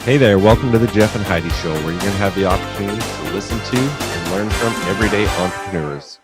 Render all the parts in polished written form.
Hey there, welcome to the Jeff and Heidi Show, where you're going to have the opportunity to listen to and learn from everyday entrepreneurs.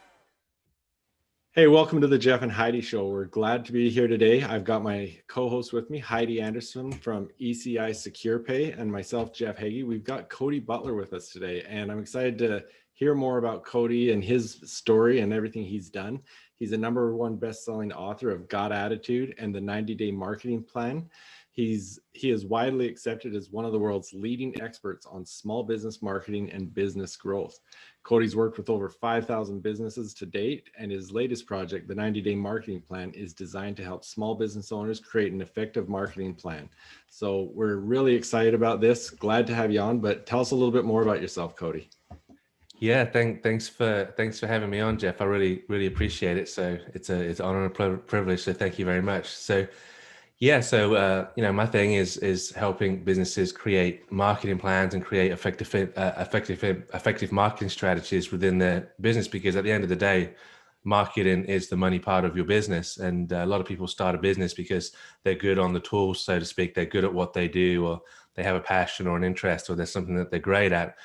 Hey, welcome to the Jeff and Heidi Show. We're glad to be here today. I've got my co-host with me, Heidi Anderson from ECI Secure Pay, and myself, Jeff Heggie. We've got Cody Butler with us today, and I'm excited to hear more about Cody and his story and everything he's done. He's a #1 best-selling author of Got Attitude and the 90-Day Marketing Plan. He is widely accepted as one of the world's leading experts on small business marketing and business growth. Cody's worked with over 5,000 businesses to date, and his latest project, the 90-Day Marketing Plan, is designed to help small business owners create an effective marketing plan. So we're really excited about this. Glad to have you on, but tell us a little bit more about yourself, Cody. Yeah, thanks for having me on, Jeff. I really appreciate it. So it's an honor and privilege. So thank you very much. So my thing is helping businesses create marketing plans and create effective marketing strategies within their business. Because at the end of the day, marketing is the money part of your business. And a lot of people start a business because they're good on the tools, so to speak. They're good at what they do, or they have a passion or an interest, or there's something that they're great at.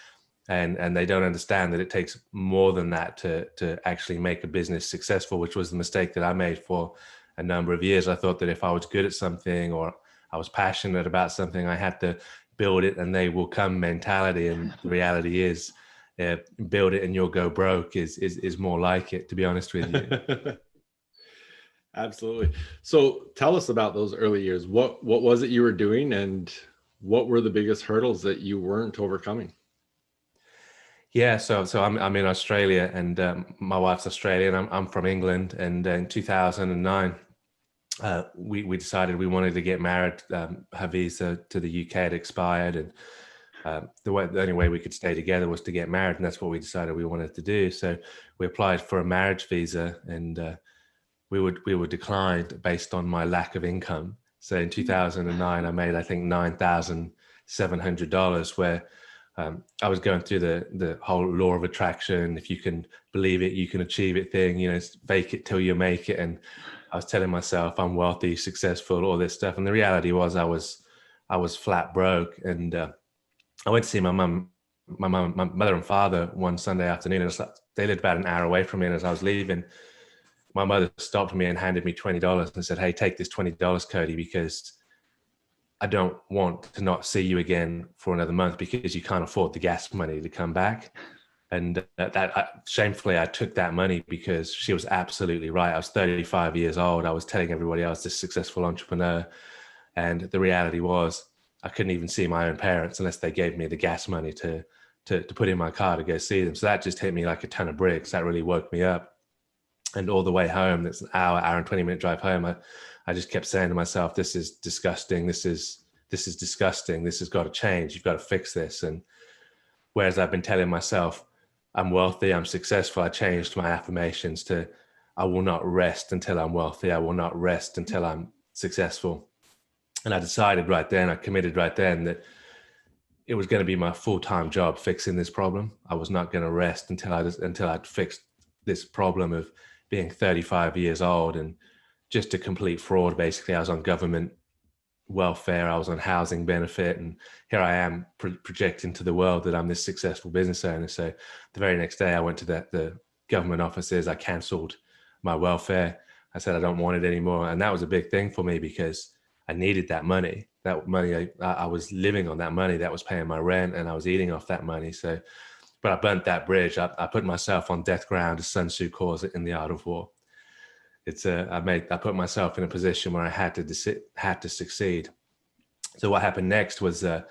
And they don't understand that it takes more than that to actually make a business successful, which was the mistake that I made for a number of years. I thought that if I was good at something or I was passionate about something, I had to build it and they will come mentality. And the reality is, build it and you'll go broke is more like it, to be honest with you. Absolutely. So tell us about those early years. What was it you were doing, and what were the biggest hurdles that you weren't overcoming? Yeah, so I'm in Australia, and my wife's Australian. I'm from England, and in 2009, we decided we wanted to get married. Her visa to the UK had expired, and the only way we could stay together was to get married, and that's what we decided we wanted to do. So we applied for a marriage visa, and we were declined based on my lack of income. So in 2009, I made, I think, $9,700, where I was going through the whole law of attraction. If you can believe it, you can achieve it thing, fake it till you make it. And I was telling myself I'm wealthy, successful, all this stuff. And the reality was I was flat broke. And I went to see my mother and father one Sunday afternoon. And they lived about an hour away from me. And as I was leaving, my mother stopped me and handed me $20 and said, "Hey, take this $20, Cody, because I don't want to not see you again for another month because you can't afford the gas money to come back." And shamefully, I took that money because she was absolutely right. I was 35 years old. I was telling everybody I was this successful entrepreneur. And the reality was I couldn't even see my own parents unless they gave me the gas money to put in my car to go see them. So that just hit me like a ton of bricks. That really woke me up. And all the way home, that's an hour and 20-minute drive home, I just kept saying to myself, this is disgusting. This is disgusting. This has got to change. You've got to fix this. And whereas I've been telling myself I'm wealthy, I'm successful, I changed my affirmations to I will not rest until I'm wealthy. I will not rest until I'm successful. And I decided right then, I committed right then that it was going to be my full-time job fixing this problem. I was not going to rest until I'd fixed this problem of being 35 years old and just a complete fraud. Basically, I was on government welfare, I was on housing benefit, and here I am projecting to the world that I'm this successful business owner. So the very next day I went to the government offices, I cancelled my welfare. I said I don't want it anymore. And that was a big thing for me because I needed that money. That money, I was living on that money. That was paying my rent and I was eating off that money. So, but I burnt that bridge. I put myself on death ground, as Sun Tzu calls it, in the art of war. I put myself in a position where I had to succeed. So what happened next was I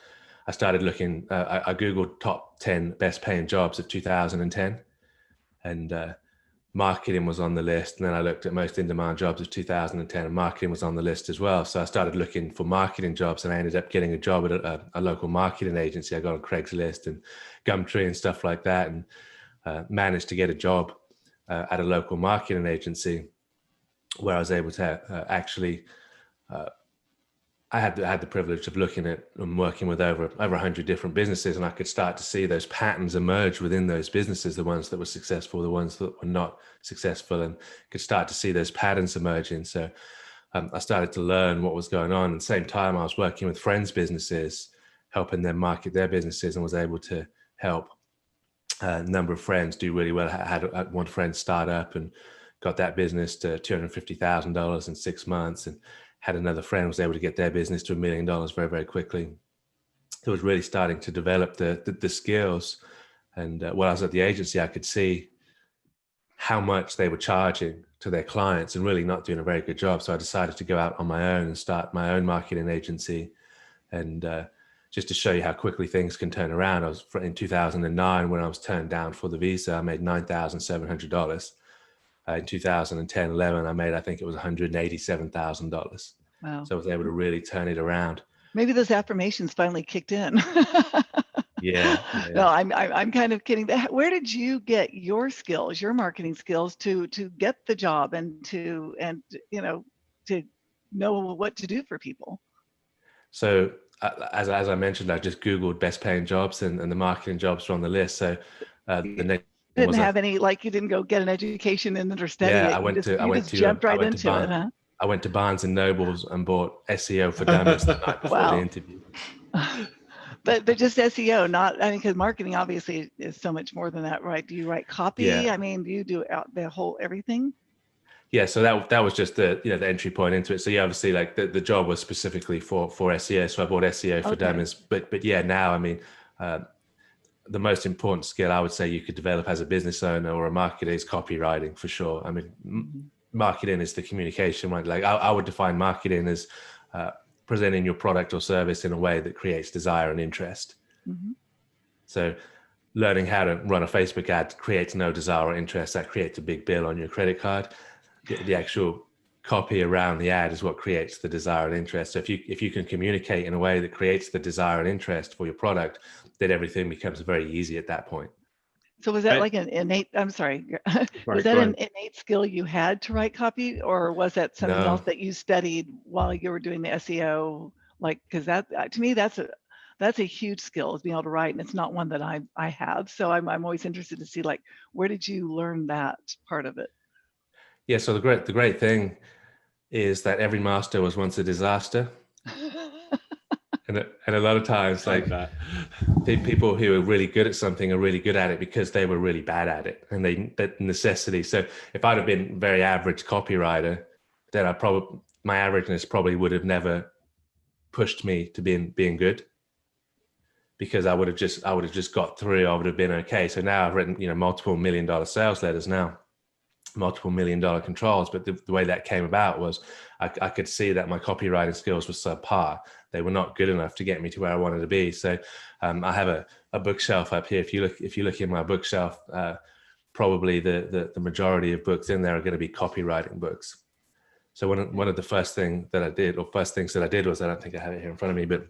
started looking. I googled top 10 best paying jobs of 2010, and marketing was on the list. And then I looked at most in-demand jobs of 2010, and marketing was on the list as well. So I started looking for marketing jobs, and I ended up getting a job at a local marketing agency. I got on Craigslist and Gumtree and stuff like that, and managed to get a job at a local marketing agency, where I was able to actually, I had the privilege of looking at and working with over 100 different businesses, and I could start to see those patterns emerge within those businesses, the ones that were successful, the ones that were not successful, and could start to see those patterns emerging. So I started to learn what was going on. At the same time, I was working with friends' businesses helping them market their businesses, and was able to help a number of friends do really well. Had one friend start up and got that business to $250,000 in 6 months, and had another friend was able to get their business to $1 million very, very quickly. It was really starting to develop the skills. And while I was at the agency, I could see how much they were charging to their clients and really not doing a very good job. So I decided to go out on my own and start my own marketing agency. And just to show you how quickly things can turn around, I was in 2009 when I was turned down for the visa, I made $9,700. In 2010, 11, I think it was $187,000. Wow. So I was able to really turn it around. Maybe those affirmations finally kicked in. Yeah. No, I'm kind of kidding. Where did you get your skills, your marketing skills to get the job and to know what to do for people? So as I mentioned, I just Googled best paying jobs, and the marketing jobs were on the list. So the next didn't have any, like, you didn't go get an education in it or study it. I just jumped right into it, huh? I went to Barnes and Nobles and bought SEO for Dummies the night before the interview. But just SEO, not, I mean, because marketing obviously is so much more than that, right? Do you write copy? Yeah. I mean, do you do the whole everything? Yeah, so that was just the the entry point into it. So yeah, obviously, like the job was specifically for SEO, so I bought SEO for Dummies. But yeah, now I mean, the most important skill I would say you could develop as a business owner or a marketer is copywriting, for sure. I mean, marketing is the communication, right? Like I would define marketing as presenting your product or service in a way that creates desire and interest. Mm-hmm. So learning how to run a Facebook ad creates no desire or interest. That creates a big bill on your credit card. The actual copy around the ad is what creates the desire and interest. So if you can communicate in a way that creates the desire and interest for your product, then everything becomes very easy at that point. So was that like an innate, I'm sorry, was that an innate skill you had to write copy, or was that something else that you studied while you were doing the SEO? Like, because that, to me, that's a huge skill, is being able to write, and it's not one that I have. So I'm always interested to see, like, where did you learn that part of it? Yeah, so the great thing is that every master was once a disaster. And a lot of times, like people who are really good at something are really good at it because they were really bad at it, and that necessity. So if I'd have been very average copywriter, then my averageness probably would have never pushed me to being good, because I would have just got through. I would have been okay. So now I've written multiple $1 million sales letters now, multiple $1 million controls. But the way that came about was I could see that my copywriting skills were subpar. They were not good enough to get me to where I wanted to be. So I have a bookshelf up here. If you look in my bookshelf, probably the majority of books in there are going to be copywriting books. So one of the first things that I did was, I don't think I have it here in front of me, but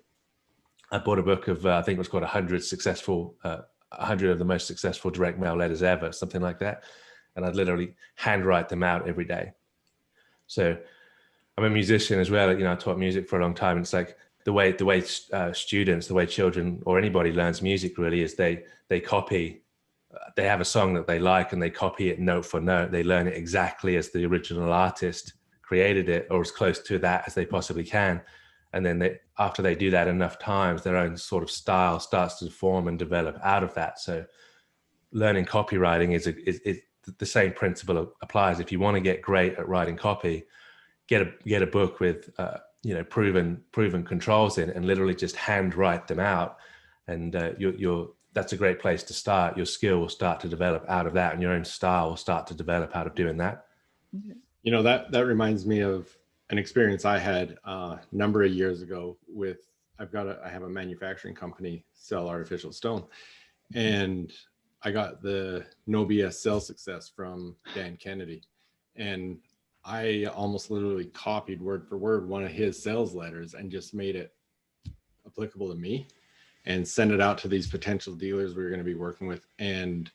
I bought a book of I think it was called 100 of the most successful direct mail letters ever, something like that. And I'd literally handwrite them out every day. So I'm a musician as well. I taught music for a long time. And it's like the way students, the way children or anybody learns music really is they copy. They have a song that they like and they copy it note for note. They learn it exactly as the original artist created it, or as close to that as they possibly can. And then after they do that enough times, their own sort of style starts to form and develop out of that. So learning copywriting is the same principle applies. If you want to get great at writing copy, get a book with proven controls in it, and literally just handwrite them out. And that's a great place to start. Your skill will start to develop out of that, and your own style will start to develop out of doing that. That reminds me of an experience I had a number of years ago I have a manufacturing company, sell artificial stone, and I got the No BS Sales Success from Dan Kennedy, and I almost literally copied word for word one of his sales letters and just made it applicable to me and sent it out to these potential dealers we were going to be working with. And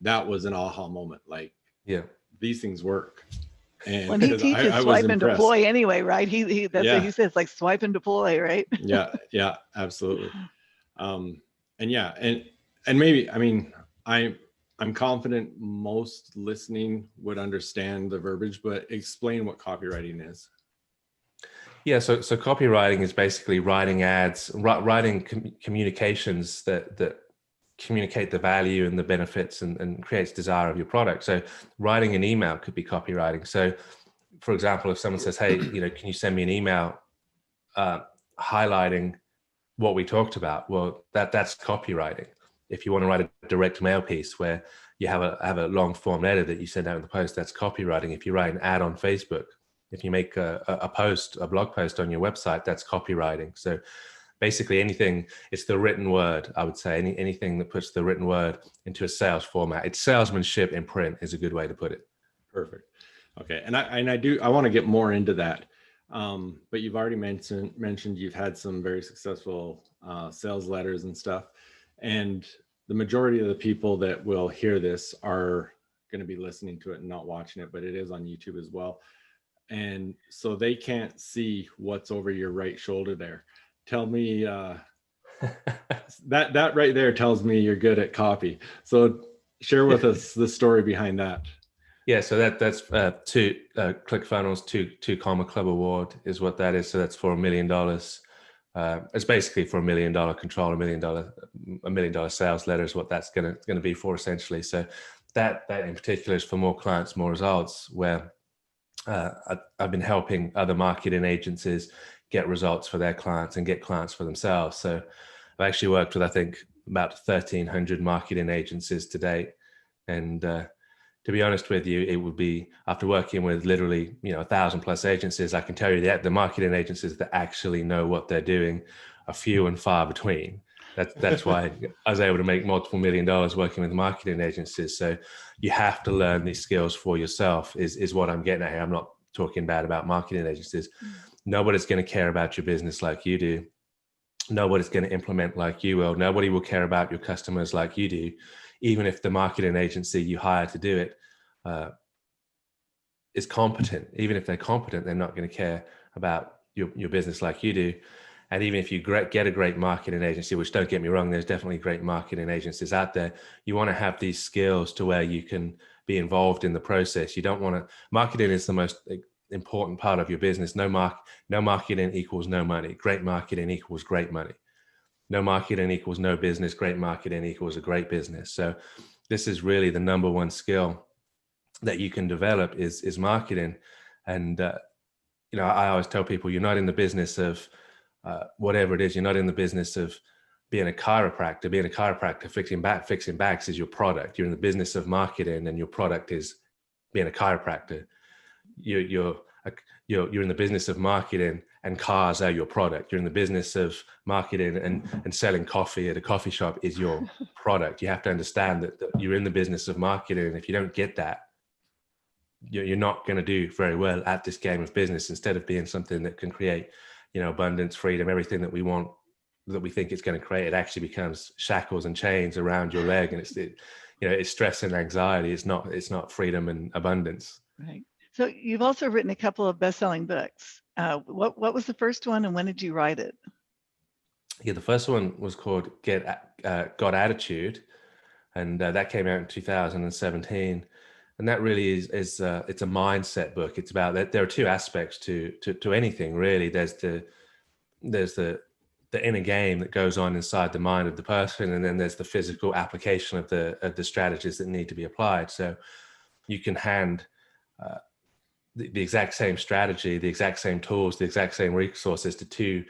that was an aha moment. Like, yeah, these things work. And when he teaches swipe and deploy anyway, right? That's what he says, like swipe and deploy, right? Yeah, absolutely. And maybe, I mean, I'm confident most listening would understand the verbiage, but explain what copywriting is. Yeah, so copywriting is basically writing ads, writing communications that communicate the value and the benefits and creates desire of your product. So writing an email could be copywriting. So for example, if someone says, hey, can you send me an email highlighting what we talked about? Well, that's copywriting. If you want to write a direct mail piece where you have a long form letter that you send out in the post, that's copywriting. If you write an ad on Facebook, if you make a blog post on your website, that's copywriting. So basically anything, it's the written word, I would say. Anything that puts the written word into a sales format. It's salesmanship in print is a good way to put it. Perfect. Okay. And I want to get more into that. But you've already mentioned you've had some very successful sales letters and stuff. And the majority of the people that will hear this are going to be listening to it and not watching it, but it is on YouTube as well. And so they can't see what's over your right shoulder there. Tell me that right there tells me you're good at copy. So share with us the story behind that. Yeah, so that's two ClickFunnels, two Comma Club Award is what that is. So that's for $1 million. It's basically for $1 million control, $1 million sales letter is what that's gonna be for essentially. So that in particular is for more clients, more results. Where I've been helping other marketing agencies get results for their clients and get clients for themselves. So I've actually worked with, I think, about 1,300 marketing agencies to date. And to be honest with you, it would be, after working with literally 1,000+ agencies, I can tell you that the marketing agencies that actually know what they're doing are few and far between. That's why I was able to make multiple $1 million working with marketing agencies. So you have to learn these skills for yourself is what I'm getting at here. I'm not talking bad about marketing agencies. Nobody's going to care about your business like you do. Nobody's going to implement like you will. Nobody will care about your customers like you do. Even if the marketing agency you hire to do it is competent. Even if they're competent, they're not going to care about your business like you do. And even if you get a great marketing agency, which, don't get me wrong, there's definitely great marketing agencies out there, you want to have these skills to where you can be involved in the process. You don't want to, marketing is the most important part of your business. No marketing equals no money. Great marketing equals great money. No marketing equals no business. Great marketing equals a great business. So this is really the number one skill that you can develop is marketing. And, I always tell people, you're not in the business of whatever it is. You're not in the business of being a chiropractor. Being a chiropractor, fixing backs is your product. You're in the business of marketing, and your product is being a chiropractor. You're in the business of marketing, and cars are your product. You're in the business of marketing, and selling coffee at a coffee shop is your product. You have to understand that you're in the business of marketing. And if you don't get that, you're not going to do very well at this game of business. Instead of being something that can create, abundance, freedom, everything that we want, that we think it's going to create, it actually becomes shackles and chains around your leg. And it's stress and anxiety. It's not freedom and abundance. Right. So you've also written a couple of best-selling books. What was the first one, and when did you write it? Yeah, the first one was called Got Attitude, and that came out in 2017. And that really is it's a mindset book. It's about that. There are two aspects to anything really. There's the inner game that goes on inside the mind of the person, and then there's the physical application of the strategies that need to be applied. So you can hand the exact same strategy, the exact same tools, the exact same resources to two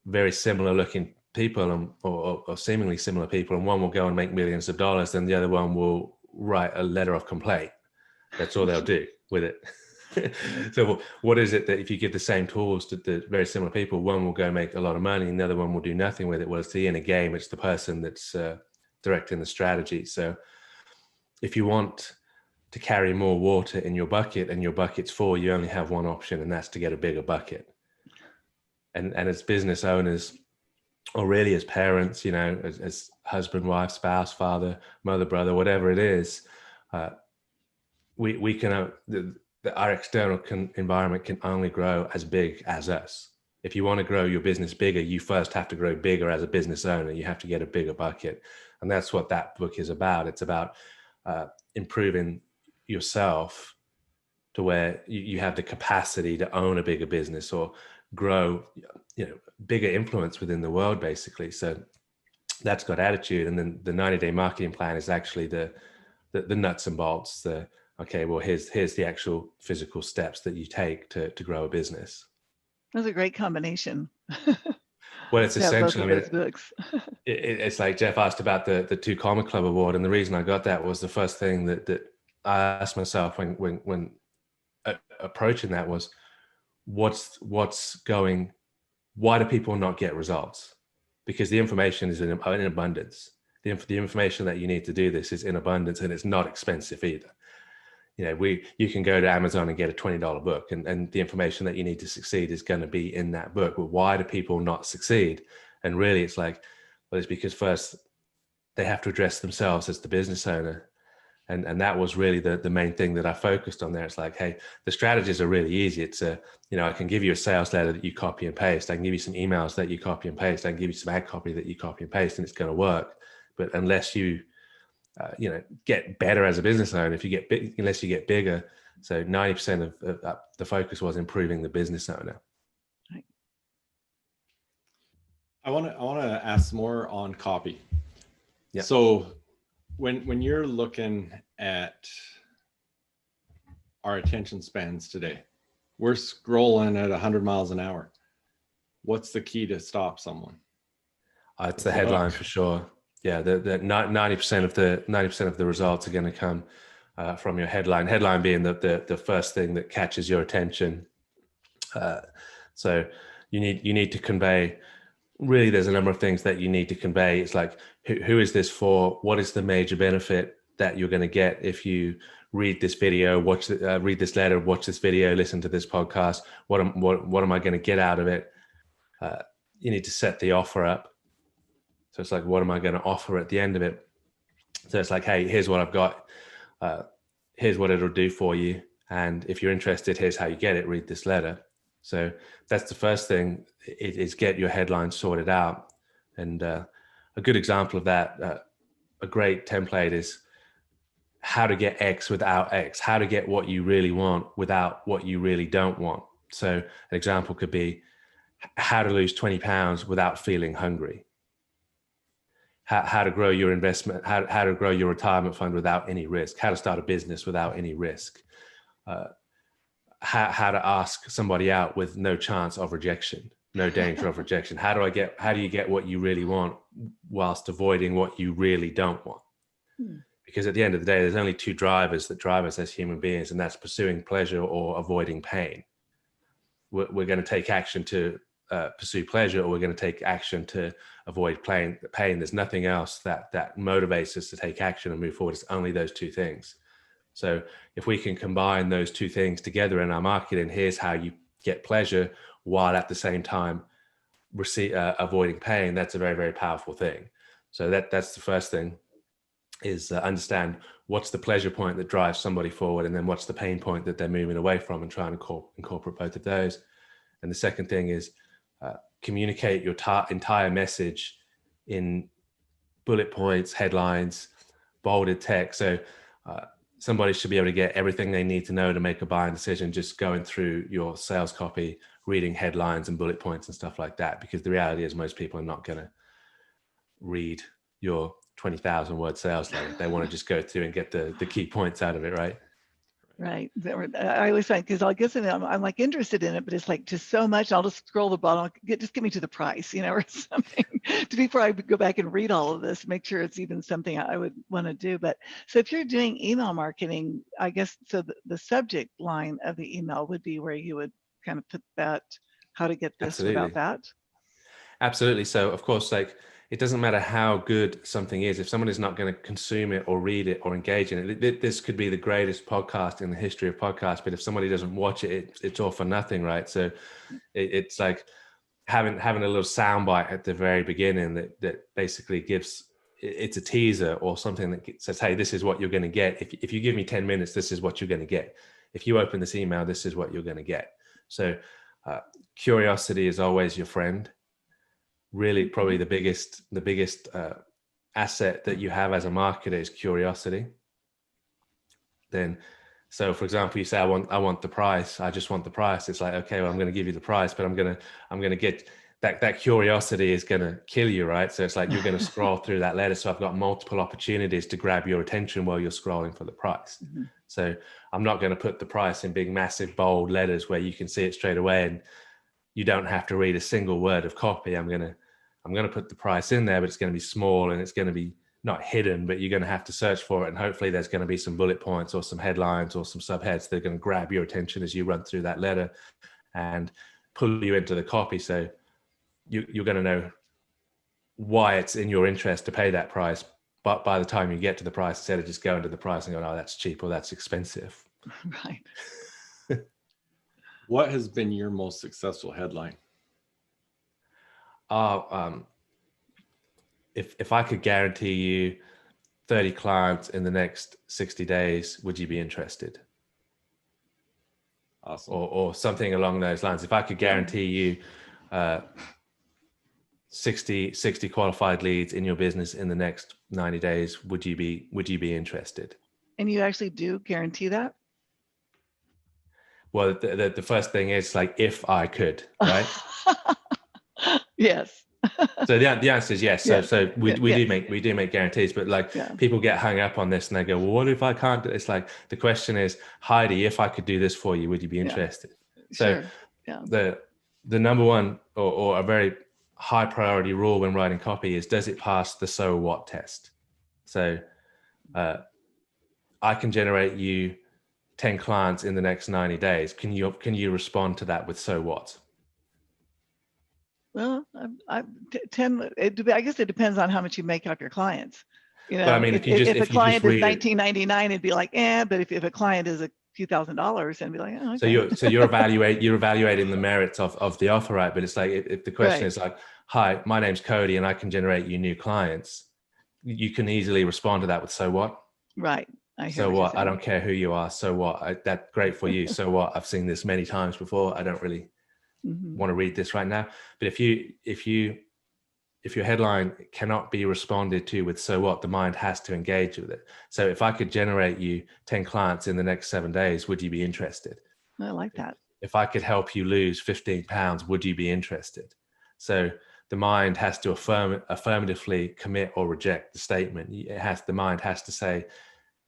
very similar looking people, or seemingly similar people, and one will go and make millions of dollars, and the other one will write a letter of complaint. That's all they'll do with it. So what is it that if you give the same tools to the very similar people, one will go make a lot of money and the other one will do nothing with it? Well, it's the inner game. It's the person that's directing the strategy. So if you want to carry more water in your bucket and your bucket's full, you only have one option, and that's to get a bigger bucket. And as business owners, or really as parents, as husband, wife, spouse, father, mother, brother, whatever it is, we can our external environment can only grow as big as us. If you want to grow your business bigger, you first have to grow bigger as a business owner. You have to get a bigger bucket, and that's what that book is about. It's about improving yourself to where you have the capacity to own a bigger business, or grow, bigger influence within the world, basically. So that's got attitude. And then the 90-day marketing plan is actually the nuts and bolts. Here's the actual physical steps that you take to grow a business. That's a great combination. Well, it's essential. Both of those books. It's like Jeff asked about the 2 Comma Club award, and the reason I got that was the first thing that I asked myself when approaching that was, why do people not get results? Because the information is in abundance. The information that you need to do this is in abundance, and it's not expensive either. You can go to Amazon and get a $20 book, and the information that you need to succeed is going to be in that book. But why do people not succeed? And really, it's like, well, it's because first they have to address themselves as the business owner. And that was really the main thing that I focused on there. It's like, hey, the strategies are really easy. It's I can give you a sales letter that you copy and paste. I can give you some emails that you copy and paste. I can give you some ad copy that you copy and paste, and it's going to work. But unless you get better as a business owner, unless you get bigger. So 90% of the focus was improving the business owner. Right. I want to ask more on copy. Yeah. So when you're looking at our attention spans today, we're scrolling at 100 miles an hour. What's the key to stop someone? It's the headline for sure. Yeah, the 90% of the results are going to come from your headline. Headline being the first thing that catches your attention. So you need to convey. Really, there's a number of things that you need to convey. It's like, who is this for? What is the major benefit that you're going to get if you read this video, read this letter, watch this video, listen to this podcast? What am I going to get out of it? You need to set the offer up. So it's like, what am I going to offer at the end of it? So it's like, hey, here's what I've got. Here's what it'll do for you. And if you're interested, here's how you get it. Read this letter. So that's the first thing, is get your headline sorted out. And a good example of that, a great template is how to get X without X, how to get what you really want without what you really don't want. So an example could be how to lose 20 pounds without feeling hungry. How to grow your investment, how to grow your retirement fund without any risk, how to start a business without any risk, how to ask somebody out with no chance of rejection, no danger of rejection. How do you get what you really want whilst avoiding what you really don't want? Because at the end of the day, there's only 2 drivers that drive us as human beings, and that's pursuing pleasure or avoiding pain. We're going to take action to pursue pleasure, or we're going to take action to avoid pain. There's nothing else that motivates us to take action and move forward. It's only those 2 things. So if we can combine those 2 things together in our marketing, here's how you get pleasure while at the same time avoiding pain. That's a very, very powerful thing. So that's the first thing, is understand what's the pleasure point that drives somebody forward, and then what's the pain point that they're moving away from, and try and incorporate both of those. And the second thing is communicate your entire message in bullet points, headlines, bolded text. So somebody should be able to get everything they need to know to make a buying decision just going through your sales copy, reading headlines and bullet points and stuff like that. Because the reality is, most people are not going to read your 20,000 word sales letter. They want to just go through and get the key points out of it, right? Right. I always find, because I'll get something, I'm like interested in it, but it's like just so much. I'll just scroll the bottom. Just get me to the price, or something, before I go back and read all of this, make sure it's even something I would want to do. But so if you're doing email marketing, I guess, so the subject line of the email would be where you would kind of put that, how to get this without that. Absolutely. So of course, like, it doesn't matter how good something is. If someone is not going to consume it or read it or engage in it, this could be the greatest podcast in the history of podcasts, but if somebody doesn't watch it, it's all for nothing, right? So it's like having a little soundbite at the very beginning that basically it's a teaser or something that says, hey, this is what you're going to get. If you give me 10 minutes, this is what you're going to get. If you open this email, this is what you're going to get. So curiosity is always your friend. Really, probably the biggest asset that you have as a marketer is curiosity. Then So for example, you say, I want the price. I just want the price. It's like, okay, well, I'm going to give you the price, but I'm going to get that curiosity is going to kill you, right? So it's like, you're going to scroll through that letter. So I've got multiple opportunities to grab your attention while you're scrolling for the price. Mm-hmm. So I'm not going to put the price in big, massive, bold letters where you can see it straight away and you don't have to read a single word of copy. I'm going to put the price in there, but it's going to be small and it's going to be not hidden, but you're going to have to search for it. And hopefully there's going to be some bullet points or some headlines or some subheads that are going to grab your attention as you run through that letter and pull you into the copy. So you're going to know why it's in your interest to pay that price. But by the time you get to the price, instead of just going to the price and going, oh, that's cheap or that's expensive. Right. What has been your most successful headline? If I could guarantee you 30 clients in the next 60 days, would you be interested? Awesome. Or something along those lines. If I could guarantee you 60 qualified leads in your business in the next 90 days, would you be interested? And you actually do guarantee that? Well, the first thing is like, if I could, right? Yes. So the answer is yes. So we do make guarantees, but like people get hung up on this and they go, well, what if I can't do it? It's like, the question is, Heidi, if I could do this for you, would you be interested? So the number one or a very high priority rule when writing copy is, does it pass the so what test? So I can generate you 10 clients in the next 90 days. Can you respond to that with so what? Well, I guess it depends on how much you make off your clients. You know, but I mean, if a client is $19.99, it'd be like, but if a client is a few $1,000s, then be like, oh, okay. So you're evaluating the merits of the offer, right? But it's like, if the question is like, hi, my name's Cody and I can generate you new clients, you can easily respond to that with so what? Right. So what? I don't care who you are. So what? That's great for you. So what? I've seen this many times before. I don't really want to read this right now. But if your headline cannot be responded to with so what, the mind has to engage with it. So if I could generate you 10 clients in the next 7 days, would you be interested? I like that. If I could help you lose 15 pounds, would you be interested? So the mind has to affirmatively commit or reject the statement. The mind has to say,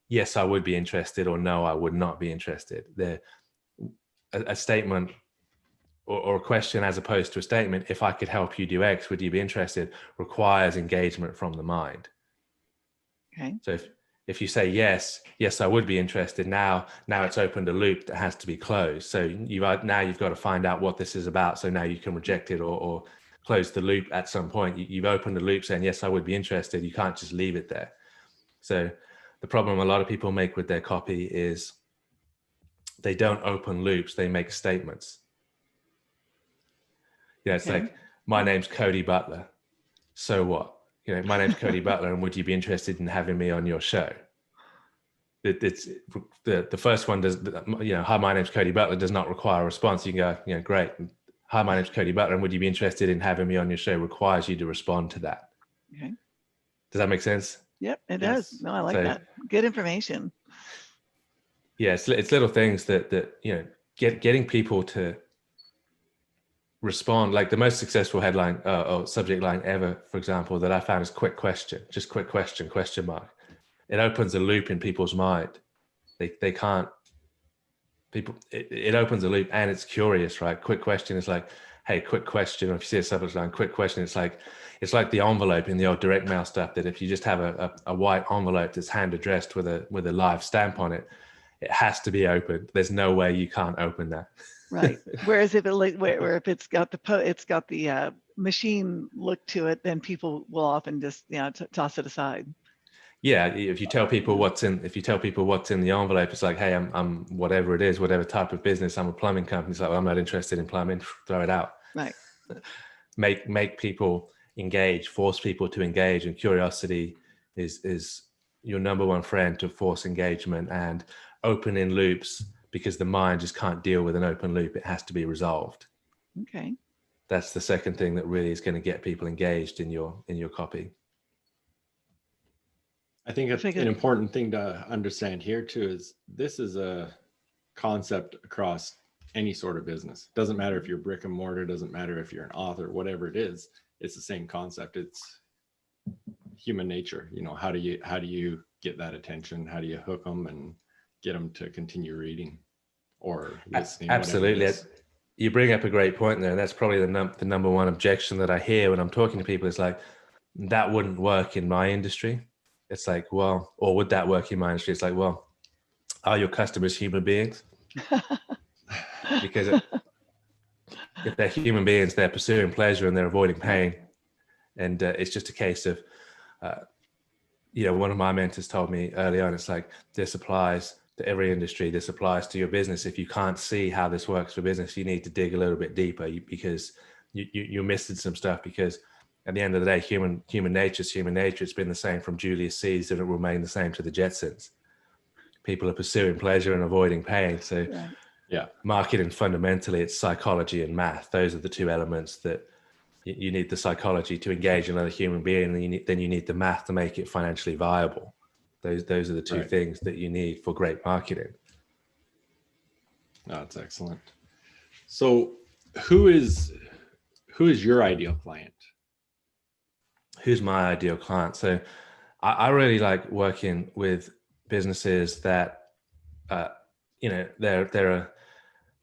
yes, I would be interested, or no, I would not be interested. A statement or a question, as opposed to a statement, if I could help you do X, would you be interested, requires engagement from the mind. Okay. So if you say yes, I would be interested, now it's opened a loop that has to be closed. So you've got to find out what this is about. So now you can reject it or close the loop at some point. You've opened a loop saying, yes, I would be interested. You can't just leave it there. So the problem a lot of people make with their copy is they don't open loops, they make statements. It's like, my name's Cody Butler. So what? My name's Cody Butler, and would you be interested in having me on your show? It's the first one does, hi, my name's Cody Butler does not require a response. You can go, great. Hi, my name's Cody Butler, and would you be interested in having me on your show? Requires you to respond to that. Okay. Does that make sense? Yep, it does. No, I like that. Good information. Yeah, it's little things that getting people to respond. Like the most successful headline or subject line ever, for example, that I found is quick question, just quick question, question mark. It opens a loop in people's mind. They can't, it opens a loop and it's curious, right? Quick question is like, hey, quick question. Or if you see a subject line, quick question, it's like the envelope in the old direct mail stuff, that if you just have a white envelope that's hand addressed with a live stamp on it, it has to be opened. There's no way you can't open that. Right. Whereas if it's got the machine look to it, then people will often just toss it aside. Yeah, if you tell people what's in the envelope, it's like, hey, I'm whatever it is, whatever type of business. I'm a plumbing company. It's like, well, I'm not interested in plumbing. Throw it out. Right. Make people engage, force people to engage, and curiosity is your number one friend to force engagement. And opening loops, because the mind just can't deal with an open loop. It has to be resolved. Okay. That's the second thing that really is going to get people engaged in your copy. I think an important thing to understand here too is this is a concept across any sort of business. Doesn't matter if you're brick and mortar, doesn't matter if you're an author, whatever it is, it's the same concept. It's human nature. You know, how do you get that attention? How do you hook them and get them to continue reading or listening? Absolutely. You bring up a great point there. And that's probably the number one objection that I hear when I'm talking to people is like, that wouldn't work in my industry. It's like, well, or would that work in my industry? It's like, well, are your customers human beings? Because if they're human beings, they're pursuing pleasure and they're avoiding pain. And it's just a case of, one of my mentors told me early on, it's like, this applies to every industry. This applies to your business. If you can't see how this works for business, you need to dig a little bit deeper because you're missing some stuff. Because at the end of the day, human nature is human nature. It's been the same from Julius Caesar, and it will remain the same to the Jetsons. People are pursuing pleasure and avoiding pain. So yeah, marketing, fundamentally, it's psychology and math. Those are the two elements that you need. The psychology to engage another human being, and then you need the math to make it financially viable. Those are the two things that you need for great marketing. Oh, that's excellent. So who is your ideal client? Who's my ideal client? So I really like working with businesses that, they're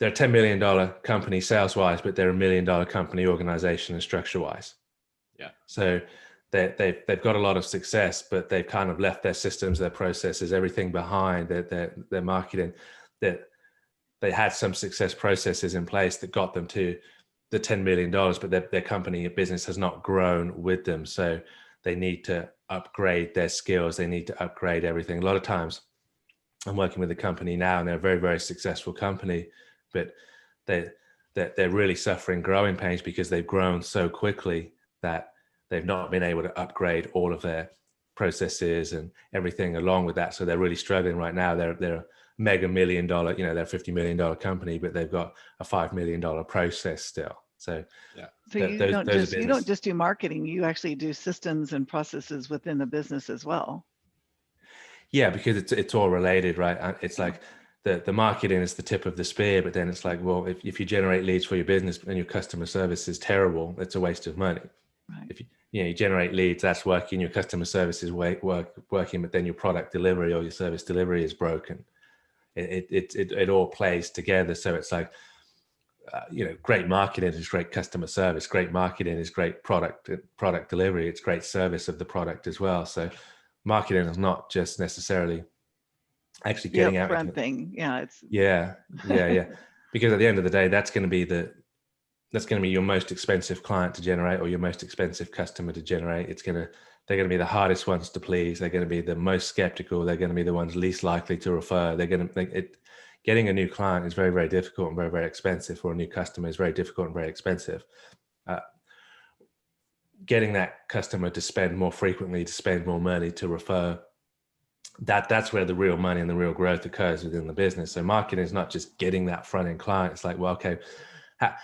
a $10 million company sales wise, but they're $1 million company organization and structure wise. Yeah. So they've got a lot of success, but they've kind of left their systems, their processes, everything behind, their marketing. That they had some success processes in place that got them to the $10 million, but their company business has not grown with them. So they need to upgrade their skills. They need to upgrade everything. A lot of times I'm working with a company now and they're a very, very successful company, but they're really suffering growing pains because they've grown so quickly that they've not been able to upgrade all of their processes and everything along with that. So they're really struggling right now. They're a mega $1 million, they're a $50 million company, but they've got a $5 million process still. So yeah. So you don't just do marketing, you actually do systems and processes within the business as well. Yeah, because it's all related, right? It's like the marketing is the tip of the spear, but then it's like, well, if you generate leads for your business and your customer service is terrible, it's a waste of money. Right. If you generate leads, that's working, your customer service is working, but then your product delivery or your service delivery is broken. It all plays together. So it's like, great marketing is great customer service. Great marketing is great product delivery. It's great service of the product as well. So marketing is not just necessarily actually getting out. Front thing. Yeah. Yeah. Because at the end of the day, that's going to be your most expensive client to generate or your most expensive customer to generate. They're going to be the hardest ones to please. They're going to be the most skeptical. They're going to be the ones least likely to refer. Getting a new client is very, very difficult and very, very expensive, or a new customer is very difficult and very expensive. Getting that customer to spend more frequently, to spend more money, to refer, that's where the real money and the real growth occurs within the business. So marketing is not just getting that front end client. It's like, well, okay,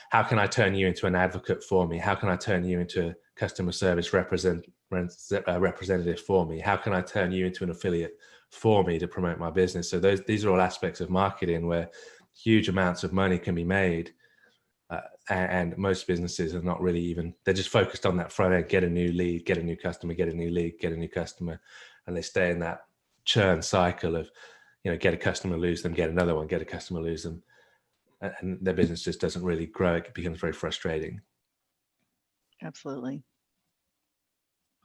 how can I turn you into an advocate for me? How can I turn you into a customer service representative for me? How can I turn you into an affiliate for me to promote my business? So these are all aspects of marketing where huge amounts of money can be made. And most businesses are not really they're just focused on that front end, get a new lead, get a new customer, get a new lead, get a new customer. And they stay in that churn cycle of, get a customer, lose them, get another one, get a customer, lose them. And their business just doesn't really grow. It becomes very frustrating. Absolutely.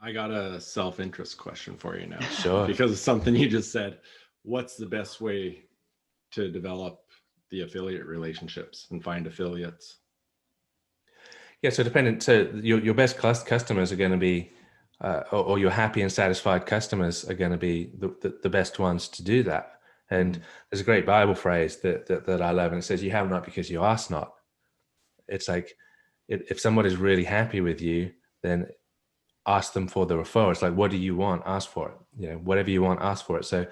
I got a self-interest question for you now. Sure. Because of something you just said. What's the best way to develop the affiliate relationships and find affiliates? Yeah, so your best customers are going to be, or your happy and satisfied customers are going to be the best ones to do that. And there's a great Bible phrase that I love, and it says, "You have not because you ask not." It's like, if someone is really happy with you, then ask them for the referral. It's like, what do you want? Ask for it. Whatever you want, ask for it. So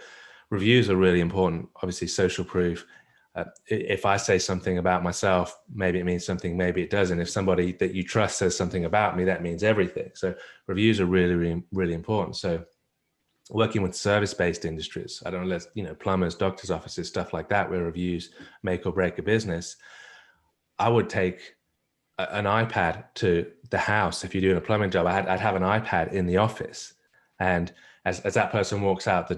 reviews are really important. Obviously, social proof. If I say something about myself, maybe it means something, maybe it doesn't. If somebody that you trust says something about me, that means everything. So reviews are really, really, really important. So working with service-based industries, I don't know, plumbers, doctors' offices, stuff like that, where reviews make or break a business, I would take an iPad to the house. If you're doing a plumbing job, I'd have an iPad in the office. And as that person walks out,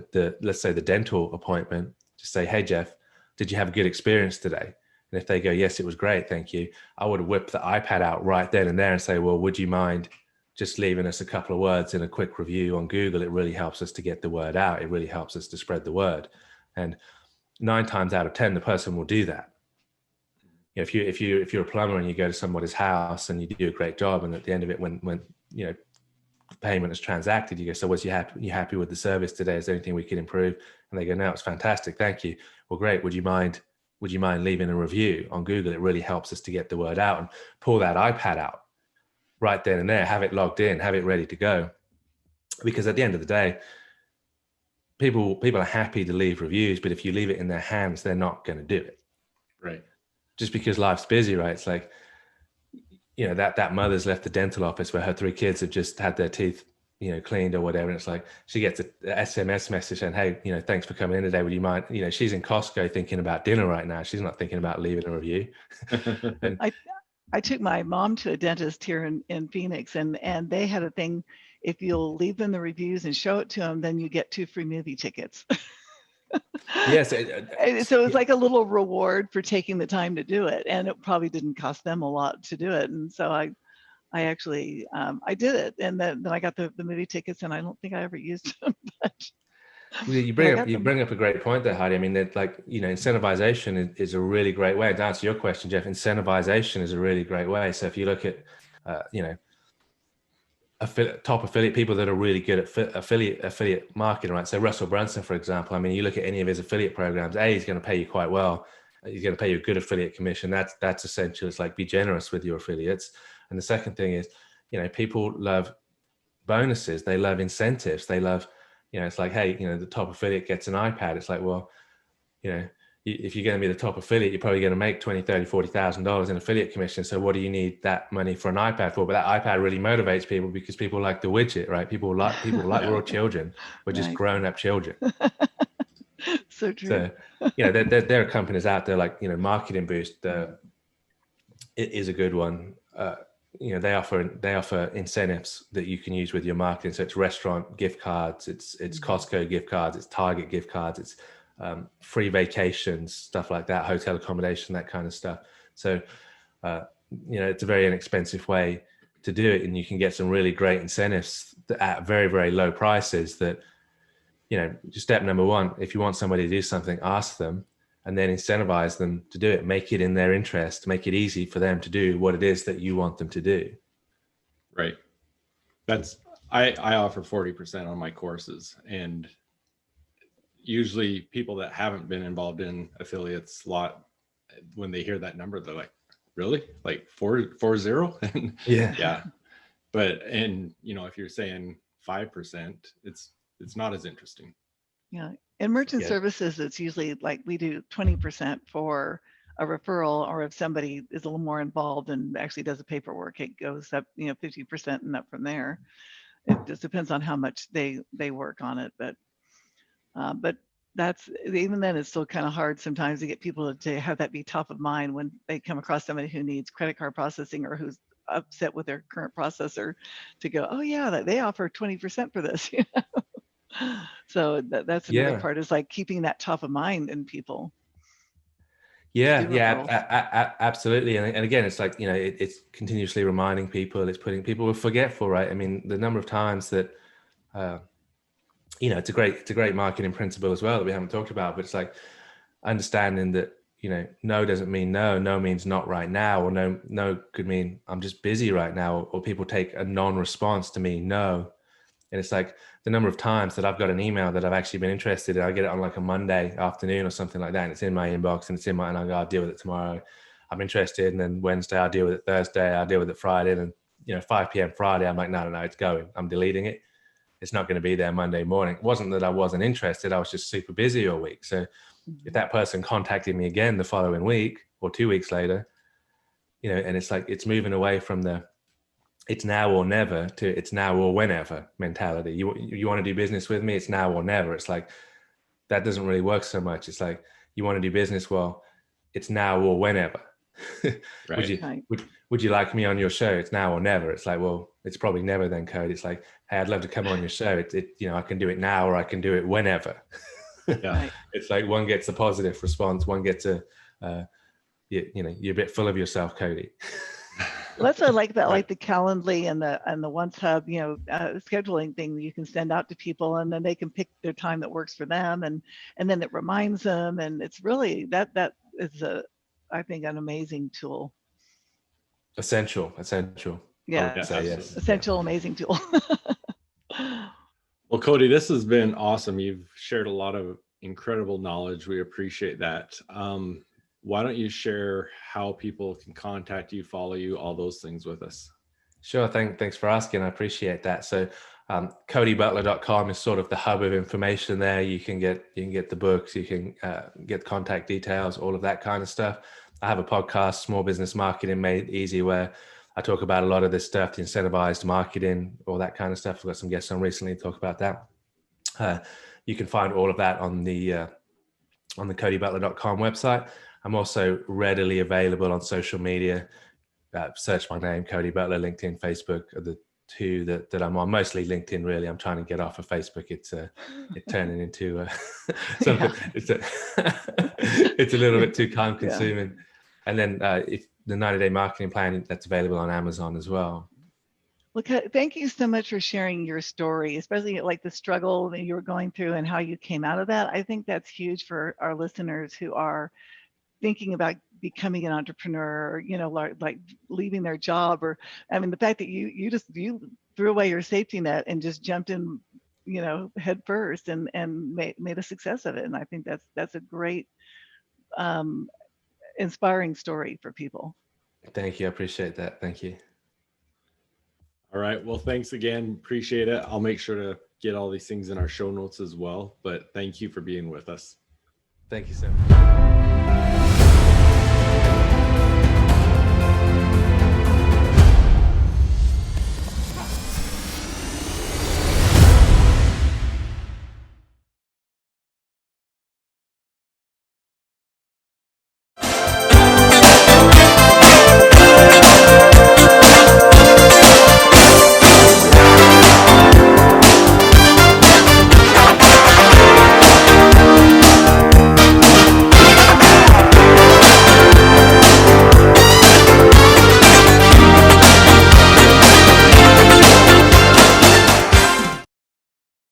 let's say the dental appointment, just say, hey, Jeff, did you have a good experience today? And if they go, yes, it was great, thank you, I would whip the iPad out right then and there and say, well, would you mind just leaving us a couple of words in a quick review on Google? It really helps us to get the word out. It really helps us to spread the word. And 9 times out of 10, the person will do that. If you're a plumber and you go to somebody's house and you do a great job, and at the end of it, when payment is transacted, you go, so was you happy with the service today? Is there anything we could improve? And they go, no, it's fantastic, thank you. Well, great. Would you mind leaving a review on Google? It really helps us to get the word out. And pull that iPad out right then and there, have it logged in, have it ready to go. Because at the end of the day, people are happy to leave reviews, but if you leave it in their hands, they're not going to do it. Right. Just because life's busy, right? It's like, that mother's left the dental office where her 3 kids have just had their teeth, cleaned or whatever. And it's like, she gets a SMS message saying, hey, thanks for coming in today. Would you mind? She's in Costco thinking about dinner right now. She's not thinking about leaving a review. And I took my mom to a dentist here in Phoenix, and they had a thing, if you'll leave them the reviews and show it to them, then you get 2 free movie tickets. Yes. So it was like a little reward for taking the time to do it, and it probably didn't cost them a lot to do it. And so I actually I did it, and then I got the movie tickets, and I don't think I ever used them. But you bring up a great point there, Heidi. I mean, that incentivization is a really great way. To answer your question, Jeff, incentivization is a really great way. So if you look at top affiliate people that are really good at affiliate marketing, right? So Russell Brunson, for example, I mean, you look at any of his affiliate programs, he's going to pay you quite well. He's going to pay you a good affiliate commission. That's essential. It's like, be generous with your affiliates. And the second thing is, people love bonuses. They love incentives. They love, it's like, hey, the top affiliate gets an iPad. It's like, well, if you're going to be the top affiliate, you're probably going to make $20,000, $30,000, $40,000 in affiliate commission. So what do you need that money for an iPad for? But that iPad really motivates people because people like the widget, right? People like we're all children. We're just grown-up children. So true. So, there are companies out there like, Marketing Boost. It is a good one. They offer incentives that you can use with your marketing. So it's restaurant gift cards, it's Costco gift cards, it's Target gift cards, it's free vacations, stuff like that, hotel accommodation, that kind of stuff. So, it's a very inexpensive way to do it. And you can get some really great incentives at very, very low prices that, just step number 1, if you want somebody to do something, ask them and then incentivize them to do it. Make it in their interest, make it easy for them to do what it is that you want them to do. Right. I offer 40% on my courses, and usually people that haven't been involved in affiliates a lot, when they hear that number, they're like, really? Like 40? Yeah. But, and if you're saying 5%, it's not as interesting. Yeah. In merchant services, it's usually like we do 20% for a referral, or if somebody is a little more involved and actually does the paperwork, it goes up, 50% and up from there. It just depends on how much they work on it. But that's, even then, it's still kind of hard sometimes to get people to have that be top of mind when they come across somebody who needs credit card processing or who's upset with their current processor, to go, oh yeah, they offer 20% for this. So that's another part, is like keeping that top of mind in people. Absolutely. And again, it's like, it's continuously reminding people. It's putting people are forgetful, right? I mean, the number of times that it's a great marketing principle as well that we haven't talked about, but it's like understanding that, no doesn't mean no. No means not right now, or no could mean I'm just busy right now, or people take a non-response to mean no. And it's like the number of times that I've got an email that I've actually been interested in. I get it on like a Monday afternoon or something like that, and it's in my inbox, and I go, I'll deal with it tomorrow. I'm interested. And then Wednesday, I'll deal with it. Thursday, I'll deal with it Friday. And 5 p.m. Friday, I'm like, no, it's going. I'm deleting it. It's not going to be there Monday morning. It wasn't that I wasn't interested. I was just super busy all week. So if that person contacted me again the following week or 2 weeks later, and it's like, it's moving away from it's now or never to it's now or whenever mentality. You want to do business with me? It's now or never. It's like, that doesn't really work so much. It's like, you want to do business? Well, it's now or whenever. Right. Would you like me on your show? It's now or never. It's like, well, it's probably never then, Cody. It's like, hey, I'd love to come on your show. I can do it now, or I can do it whenever. Yeah. It's like, one gets a positive response, one gets a you're a bit full of yourself, Cody. Well, that's what I like about like the Calendly and the Once Hub, scheduling thing that you can send out to people, and then they can pick their time that works for them, and then it reminds them, and it's really that is I think an amazing tool. Essential. Yeah, essential, amazing tool. Well, Cody, this has been awesome. You've shared a lot of incredible knowledge. We appreciate that. Why don't you share how people can contact you, follow you, all those things with us? Sure. Thanks for asking. I appreciate that. So codybutler.com is sort of the hub of information there. You can get the books, you can get contact details, all of that kind of stuff. I have a podcast, Small Business Marketing Made Easy, where I talk about a lot of this stuff, the incentivized marketing, all that kind of stuff. I've got some guests on recently to talk about that. You can find all of that on the codybutler.com website. I'm also readily available on social media. Search my name, Cody Butler. LinkedIn, Facebook are the two that I'm on. Mostly LinkedIn, really. I'm trying to get off of Facebook. It's turning into something. Yeah. It's a little bit too time consuming. Yeah. And then if the 90-day marketing plan, that's available on Amazon as well. Well, thank you so much for sharing your story, especially like the struggle that you were going through and how you came out of that. I think that's huge for our listeners who are thinking about becoming an entrepreneur, like leaving their job, or the fact that you threw away your safety net and just jumped in, head first and made a success of it. And I think that's a great, inspiring story for people. Thank you. I appreciate that. Thank you. All right. Well, thanks again. Appreciate it. I'll make sure to get all these things in our show notes as well. But thank you for being with us. Thank you so much.